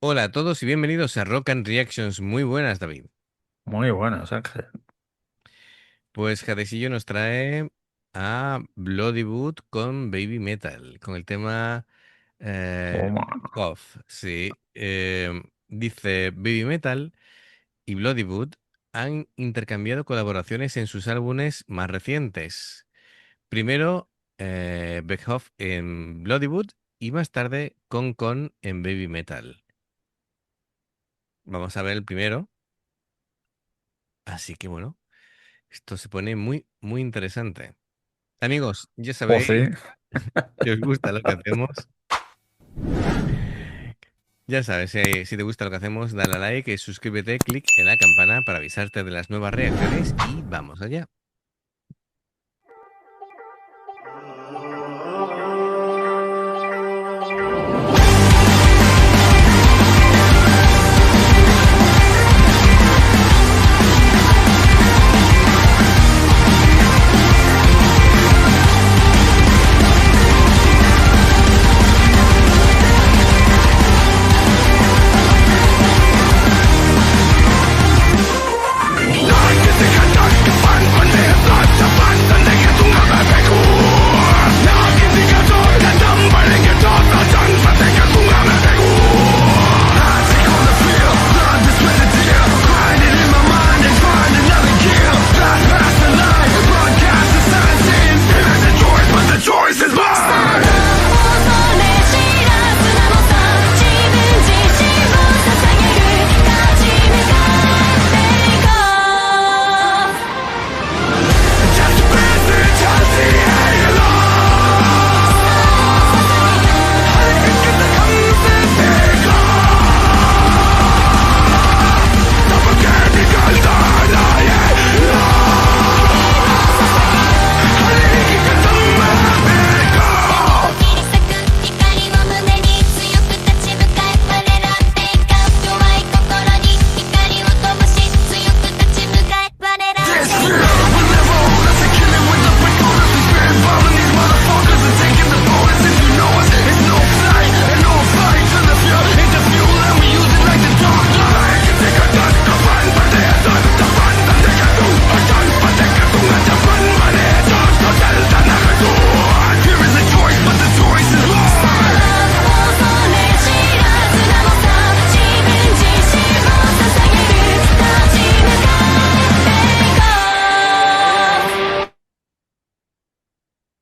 Hola a todos y bienvenidos a Rock and Reactions. Muy buenas, David. Muy buenas, Ángel. Pues Jadecillo nos trae a Bloody Wood con Baby Metal, con el tema Toma. Off. Sí, dice Baby Metal y Bloody Wood han intercambiado colaboraciones en sus álbumes más recientes. Primero, Beckhoff en Bloody Wood y más tarde Con en Baby Metal. Vamos a ver el primero. Así que bueno. Esto se pone muy, muy interesante. Amigos, ya Pues sabéis sí. que os gusta lo que hacemos. Ya sabes, si te gusta lo que hacemos, dale a like, suscríbete, clic en la campana para avisarte de las nuevas reacciones y vamos allá. Choice is mine!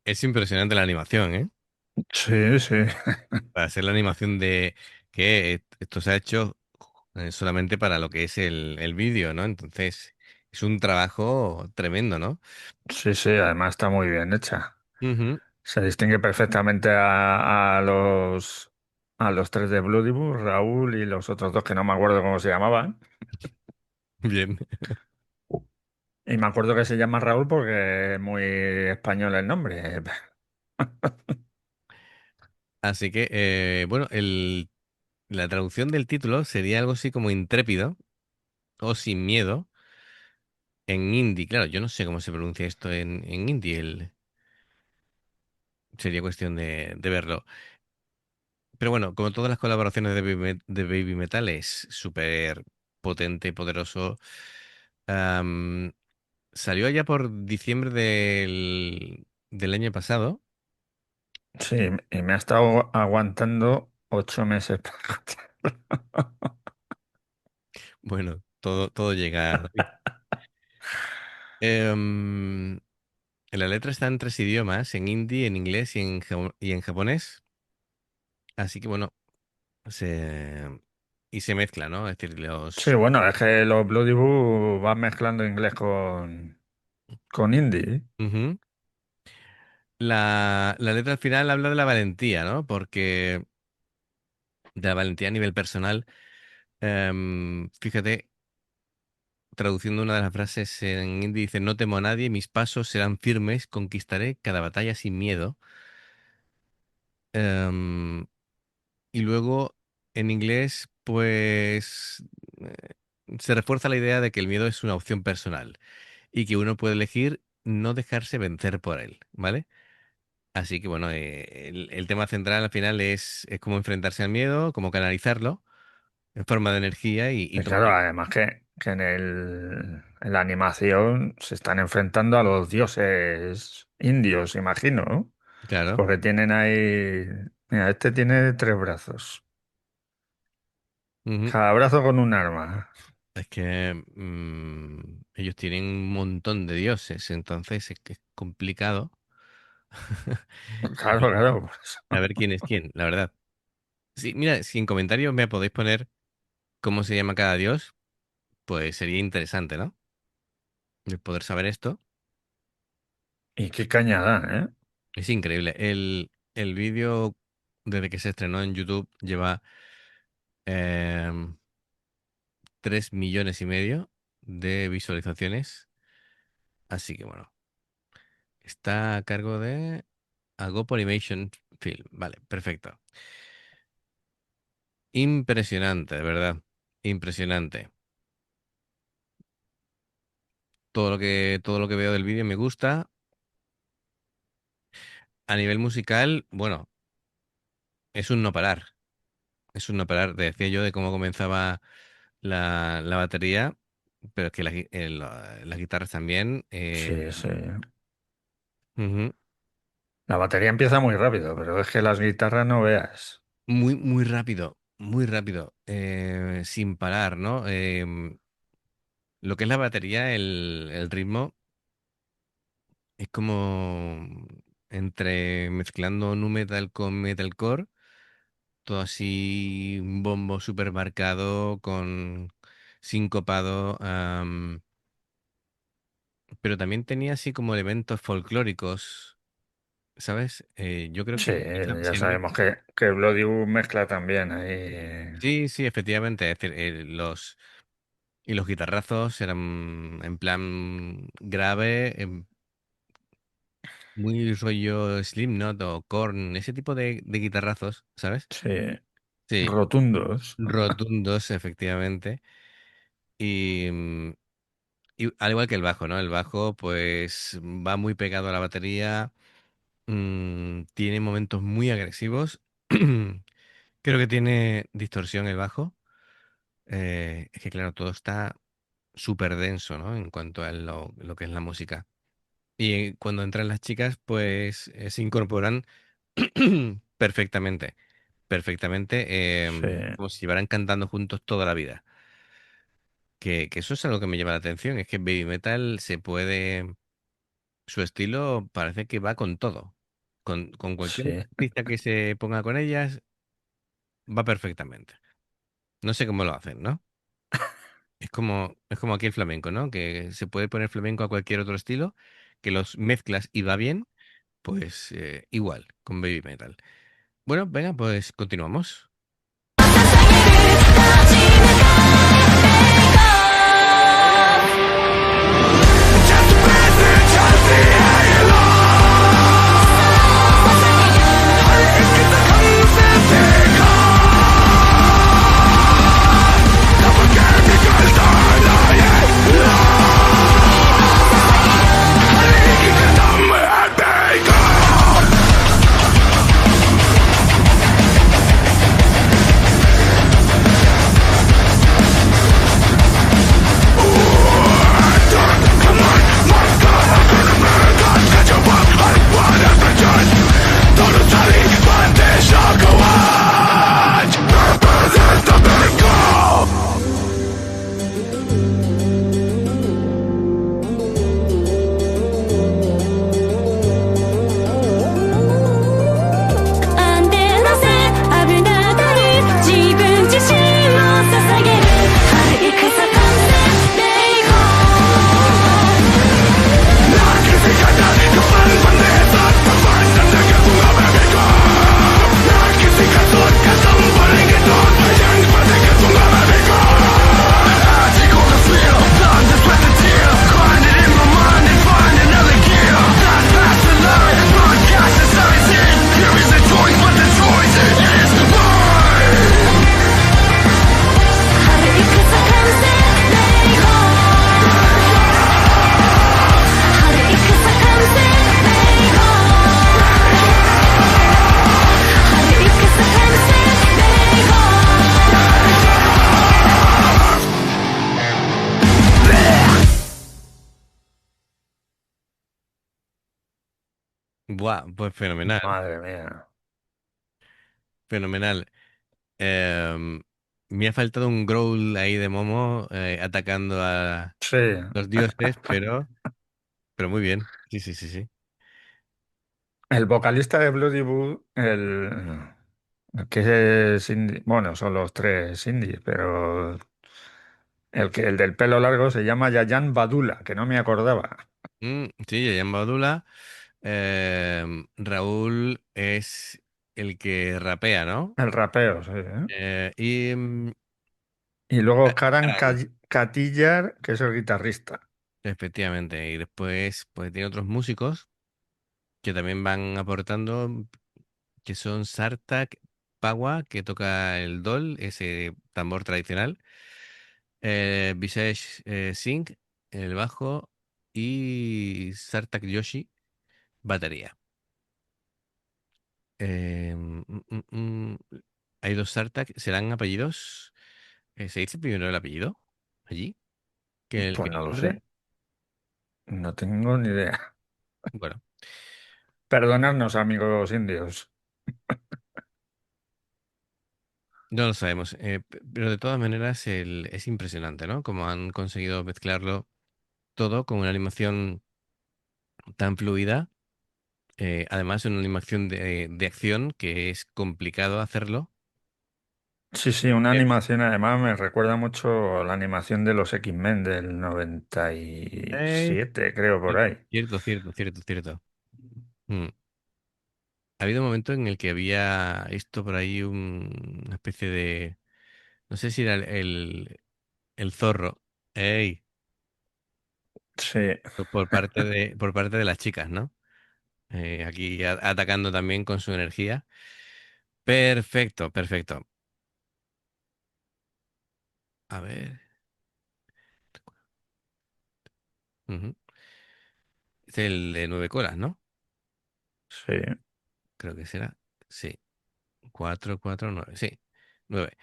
Es impresionante la animación, ¿eh? Sí, sí. Para hacer la animación de que esto se ha hecho solamente para lo que es el vídeo, ¿no? Entonces, es un trabajo tremendo, ¿no? Sí, sí, además está muy bien hecha. Ujú. Se distingue perfectamente a los tres de Bloodybur, Raúl y los otros dos que no me acuerdo cómo se llamaban. Bien. Y me acuerdo que se llama Raúl porque es muy español el nombre. Así que, bueno, la traducción del título sería algo así como intrépido o sin miedo en hindi. Claro, yo no sé cómo se pronuncia esto en hindi. Sería cuestión de verlo. Pero bueno, como todas las colaboraciones de Baby Metal es súper potente, poderoso. Am, Salió allá por diciembre del año pasado. Sí, y me ha estado aguantando 8 meses para escucharlo. Bueno, todo llega, David. Em, la letra está en tres idiomas, en hindi, en inglés y en japonés. Así que bueno, se mezcla, ¿no? Es decir, Sí, bueno, es que los Bloody Blue van mezclando inglés con indie. Ujú. La letra al final habla de la valentía, ¿no? Porque de la valentía a nivel personal, fíjate, traduciendo una de las frases en hindi, dice, no temo a nadie, mis pasos serán firmes, conquistaré cada batalla sin miedo. Em, y luego, en inglés, pues se refuerza la idea de que el miedo es una opción personal y que uno puede elegir no dejarse vencer por él, ¿vale? Así que bueno, el tema central al final es cómo enfrentarse al miedo, cómo canalizarlo en forma de energía y Y toma claro, ahí. además que en la animación se están enfrentando a los dioses indios, imagino, ¿no? Claro. Porque tienen ahí. Mira, este tiene 3 brazos. Ujú. Cada brazo con un arma. Es que ellos tienen un montón de dioses, entonces es que es complicado Claro, claro, por eso. saber quién es quién, la verdad. Sí, mira, si en comentarios me podéis poner cómo se llama cada dios, pues sería interesante, ¿no? El poder saber esto. Y qué cañada, ¿eh? Es increíble. El vídeo, desde que se estrenó en YouTube, lleva em, 3,5 millones de visualizaciones. Así que bueno, está a cargo de Agopo Animation Film. Vale, perfecto. Impresionante, de verdad. Impresionante. Todo lo que veo del vídeo me gusta. A nivel musical, bueno, es un no parar. Es un no parar. Te decía yo de cómo comenzaba la batería, pero es que las guitarras también. Sí, sí. Ujú. La batería empieza muy rápido, pero es que las guitarras no veas. Muy, muy rápido, sin parar, ¿no? Lo que es la batería, el ritmo, es como entre mezclando nu metal con metalcore, todo así, un bombo súper marcado, con sincopado, pero también tenía así como elementos folclóricos, ¿sabes? Yo creo Sí, que ya sabemos que Bloody mezcla también ahí. sí, sí, efectivamente, es decir, y los guitarrazos eran en plan grave, muy rollo Slipknot o Korn, ese tipo de guitarrazos, ¿sabes? Sí, Sí, rotundos. rotundos, efectivamente. Y, y al igual que el bajo, ¿no? El bajo, pues, va muy pegado a la batería, tiene momentos muy agresivos. Creo que tiene distorsión el bajo. Es que, claro, todo está súper denso, ¿no? En cuanto a lo que es la música. Y cuando entran las chicas, pues se incorporan perfectamente, perfectamente, Sí, como si llevaran cantando juntos toda la vida. Que eso es algo que me llama la atención, es que Baby Metal su estilo parece que va con todo. Con cualquier sí. artista que se ponga con ellas, va perfectamente. No sé cómo lo hacen, ¿no? Es como aquí el flamenco, ¿no? Que se puede poner flamenco a cualquier otro estilo, que los mezclas y va bien, pues igual, con Baby Metal. Bueno, venga, pues continuamos. Buah, pues fenomenal, Madre mía. fenomenal. Em, Me ha faltado un growl ahí de Momo atacando a Sí, los dioses, pero muy bien. Sí, sí, sí, sí. el vocalista de Bloody Wood, el que es indie, bueno, son los tres indies, pero el del pelo largo se llama Yayan Badula, que no me acordaba. Sí, Yayan Badula. Raúl es el que rapea, ¿no? El rapeo, sí, ¿eh? Y Y luego Karan Karan, Katillar, que es el guitarrista. efectivamente. Y después, pues tiene otros músicos que también van aportando, que son Sartak Pawa, que toca el dol, ese tambor tradicional. Vishesh Singh, en el bajo. Y Sartak Yoshi, batería. Hay dos Sartak, ¿serán apellidos? ¿Se dice primero el apellido allí que Pues el no lo nombre? sé, no tengo ni idea. Bueno, Perdonadnos, amigos indios. no lo sabemos, pero de todas maneras es impresionante, ¿no? Como han conseguido mezclarlo todo con una animación tan fluida. Además, una animación de acción que es complicado hacerlo. Sí, sí, una Eh, animación además me recuerda mucho a la animación de los X-Men del noventa y eh, siete, creo, por Cierto, ahí. cierto, cierto, cierto, cierto. Mm. Ha habido un momento en el que había esto por ahí una especie de, no sé si era el zorro, ey, Sí, por parte de las chicas, ¿no? Aquí atacando también con su energía. Perfecto, perfecto. A ver. Ujú. Es el de 9 colas, ¿no? sí. Creo que será. Sí. 4, 4, 9. Sí. 9.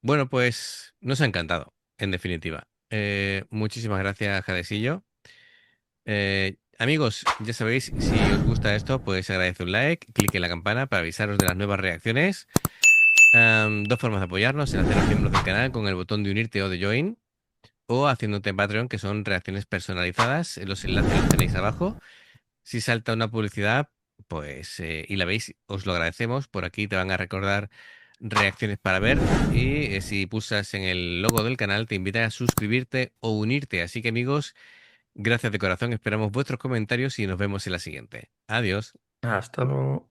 Bueno, pues nos ha encantado, en definitiva. Muchísimas gracias, Jadesillo. Amigos, ya sabéis, si os gusta esto, pues agradece un like, clic en la campana para avisaros de las nuevas reacciones. Dos formas de apoyarnos: en haceros miembros del canal con el botón de unirte o de join, o haciéndote en Patreon, que son reacciones personalizadas. Los enlaces los tenéis abajo. Si salta una publicidad, pues, y la veis, os lo agradecemos. Por aquí te van a recordar reacciones para ver. Y si pulsas en el logo del canal, te invita a suscribirte o unirte. Así que, amigos, gracias de corazón. Esperamos vuestros comentarios y nos vemos en la siguiente. Adiós. Hasta luego.